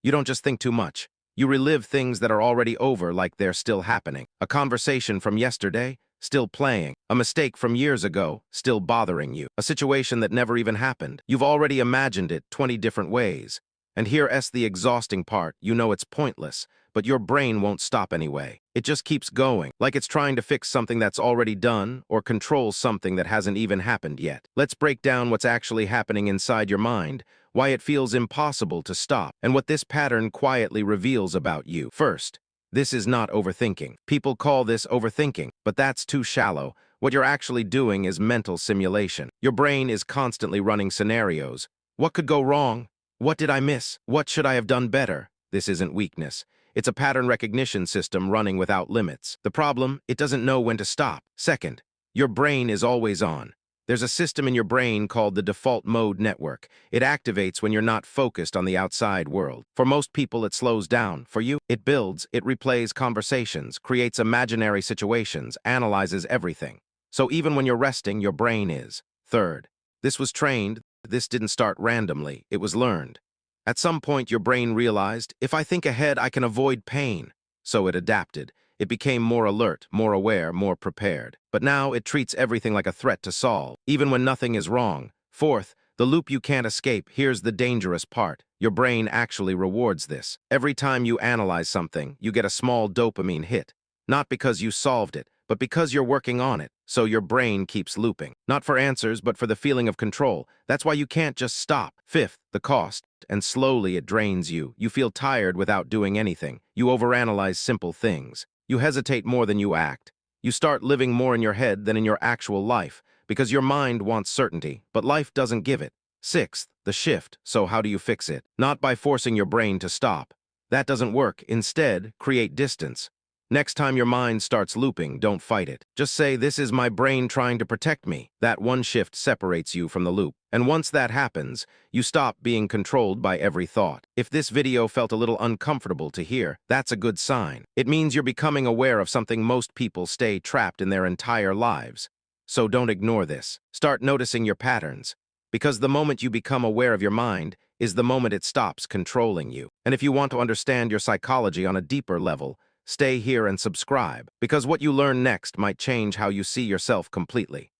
You don't just think too much. You relive things that are already over like they're still happening. A conversation from yesterday, still playing. A mistake from years ago, still bothering you. A situation that never even happened. You've already imagined it 20 different ways. And here's the exhausting part. You know it's pointless, but your brain won't stop anyway. It just keeps going, like it's trying to fix something that's already done or control something that hasn't even happened yet. Let's break down what's actually happening inside your mind, why it feels impossible to stop, and what this pattern quietly reveals about you. First, this is not overthinking. People call this overthinking, but that's too shallow. What you're actually doing is mental simulation. Your brain is constantly running scenarios. What could go wrong? What did I miss? What should I have done better? This isn't weakness. It's a pattern recognition system running without limits. The problem, it doesn't know when to stop. Second, your brain is always on. There's a system in your brain called the default mode network. It activates when you're not focused on the outside world. For most people, it slows down. For you, it builds, it replays conversations, creates imaginary situations, analyzes everything. So even when you're resting, your brain is. Third, this was trained. This didn't start randomly. It was learned. At some point, your brain realized, if I think ahead, I can avoid pain. So it adapted. It became more alert, more aware, more prepared. But now it treats everything like a threat to solve, even when nothing is wrong. Fourth, the loop you can't escape. Here's the dangerous part. Your brain actually rewards this. Every time you analyze something, you get a small dopamine hit. Not because you solved it, but because you're working on it. So your brain keeps looping. Not for answers, but for the feeling of control. That's why you can't just stop. Fifth, the cost. And slowly it drains you. You feel tired without doing anything. You overanalyze simple things. You hesitate more than you act. You start living more in your head than in your actual life, because your mind wants certainty, but life doesn't give it. Sixth, the shift. So how do you fix it? Not by forcing your brain to stop. That doesn't work. Instead, create distance. Next time your mind starts looping, don't fight it. Just say, this is my brain trying to protect me. That one shift separates you from the loop. And once that happens, you stop being controlled by every thought. If this video felt a little uncomfortable to hear, that's a good sign. It means you're becoming aware of something most people stay trapped in their entire lives. So don't ignore this. Start noticing your patterns. Because the moment you become aware of your mind is the moment it stops controlling you. And if you want to understand your psychology on a deeper level, stay here and subscribe, because what you learn next might change how you see yourself completely.